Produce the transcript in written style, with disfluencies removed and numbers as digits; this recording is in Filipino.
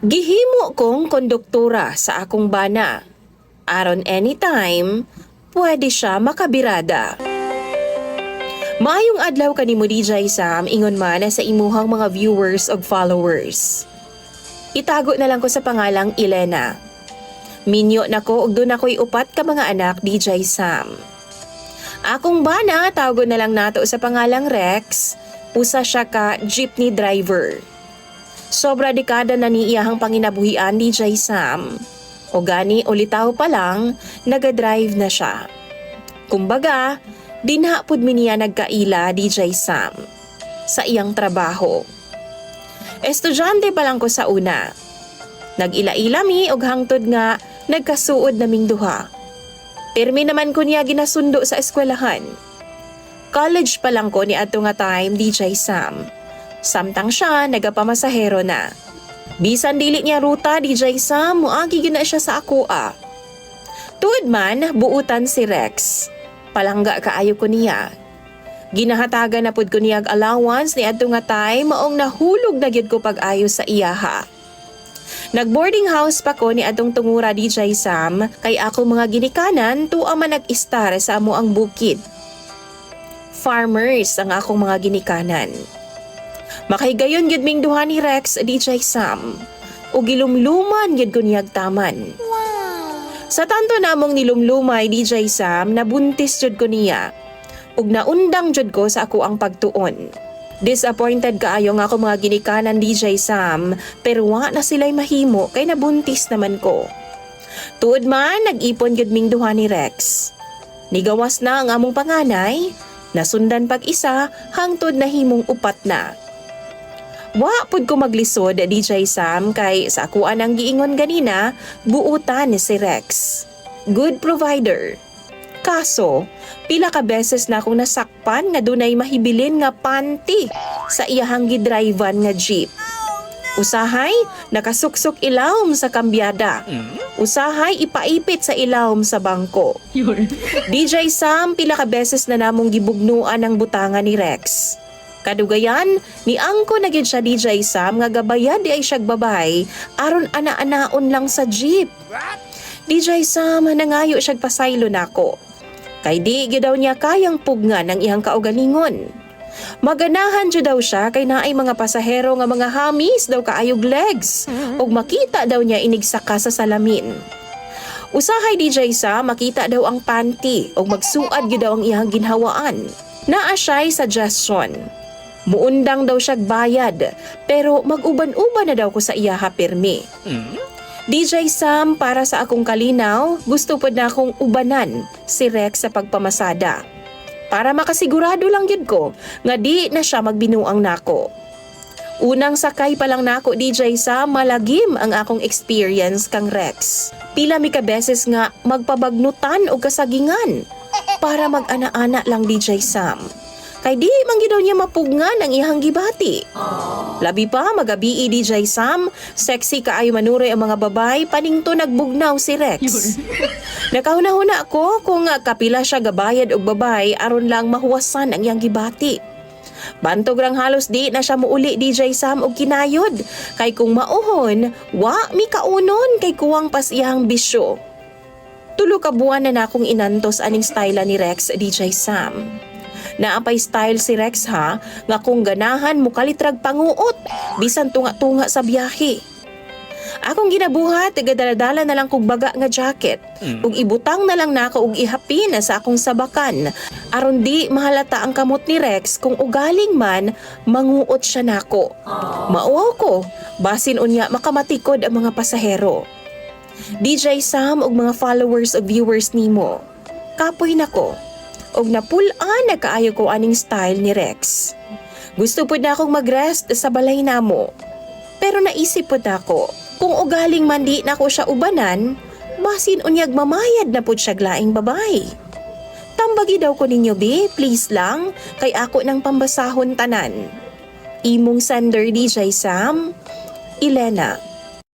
Gihimo kong konduktora sa akong bana. Aron anytime, pwede siya makabirada. Maayong adlaw kanimo DJ Sam, ingon man sa imuhang mga viewers ug followers. Itago na lang ko sa pangalang Elena. Minyo nako ug doon ako'y upat ka mga anak DJ Sam. Akong bana, tawgon na lang nato sa pangalang Rex, usa siya ka jeepney driver. Sobra dekada na ni iyahang panginabuhian DJ Sam. O gani ulitaw pa lang, nagadrive na siya. Kumbaga, dinhapod mi niya nagkaila DJ Sam sa iyang trabaho. Estudyante pa lang ko sa una. Nag-ila-ila mi og hangtod nga nagkasuod naming duha. Pirmi naman ko niya ginasundo sa eskwelahan. College pa lang ko ni adto nga time DJ Sam. Samtang siya nagapamasahero na. Bisan dili niya ruta DJ Sam, muagi gina siya sa akoa. Tuod man, buutan si Rex. Palangga kaayo ko niya. Ginahatagan na pud ko niyag allowance ni adto nga time maong nahulog na gyud ko pag-ayo sa iyaha. Nag-boarding house pa ko ni adtong tungura DJ Sam kay ako mga ginikanan tuwa man nag-istar sa amo ang bukid. Farmers ang akong mga ginikanan. Makaygayon gyud ming duha ni Rex DJ Sam. Ug gilumluman gyud ko niyag taman. Sa tanto namong nilumlumay DJ Sam, nabuntis jud ko niya. Ug naundang jud ko sa ako ang pagtuon. Disappointed kaayo nga ako mga ginikanan DJ Sam, pero wa na sila'y mahimo kay nabuntis naman ko. Tuod man, nag-ipon gyud ming duha ni Rex. Nigawas na ang among panganay, nasundan pag-isa hangtod na himong upat na. Wa pud ko maglisod DJ Sam kay sa akuan ang giingon ganina, buutan ni si Rex. Good provider. Kaso, pila ka beses na akong nasakpan nga dunay mahibilin nga panty sa iyahang gidrivean nga jeep. Usahay, nakasuksok ilawom sa kambyada. Usahay, ipaipit sa ilawom sa bangko. DJ Sam, pila ka beses na namong gibugnuan ang butangan ni Rex. Kadugayan, ni angko na gyud siya DJ Sam nga gabayad di ay siyag babay aron ana-anaon lang sa jeep. DJ Sam, nangayo siyag pasaylo nako. Kay di gyud daw niya kayang pugnan ang iyang kaugalingon. Maganahan jud daw siya kay naay mga pasahero nga mga hamis daw kaayog legs ug makita daw niya inigsaka sa salamin. Usahay DJ Sam, makita daw ang panty ug magsuad gyud daw ang iyang ginhawaan. Naa siya'y suggestion. Muundang daw siyag bayad, pero mag-uban-uban na daw ko sa iyaha pirmi. DJ Sam, para sa akong kalinaw, gusto pod na akong ubanan si Rex sa pagpamasada. Para makasigurado lang yun ko, nga di na siya magbinuang nako. Unang sakay pa lang nako DJ Sam, malagim ang akong experience kang Rex. Pila mi ka beses nga magpabagnutan o kasagingan para mag-ana-ana lang DJ Sam. Kay di man gyud daw niya mapugnan ang iyang gibati. Labi pa magabii DJ Sam, sexy kaayo manuroy ang mga babay, paningto nagbugnaw si Rex. Nakahuna-huna ako kung kapila siya gabayad og babay aron lang mahuwasan ang iyang gibati. Bantog rang halos di na siya muuli DJ Sam og kinayod, kay kung mauhon, wa mi kaunon kay kuwang pas iyang bisyo. Tulo ka buwan na nakong inantos aning style ni Rex DJ Sam. Naapay style si Rex ha, nga kung ganahan mo kalitrag panguot, bisan tunga-tunga sa biyahe. Akong ginabuhat, gadaladala na lang kog baga nga jacket, ug ibutang na lang nako og ihapin sa akong sabakan, aron di mahalata ang kamot ni Rex kung ugaling man, manguot siya nako. Mauwaw ko, basin unya makamatikod ang mga pasahero. DJ Sam ug mga followers ug viewers nimo, kapoy nako. Og napulaan na kaayo ko aning style ni Rex. Gusto pud na akong mag-rest sa balay namo. Pero naisip pud ako, kung ugaling mandi na ko siya ubanan, basin unyag mamayad na pud siya glaing babay. Tambagi daw ko ninyo be, please lang, kay ako ng pambasahon tanan. Imong sender DJ Sam, Elena.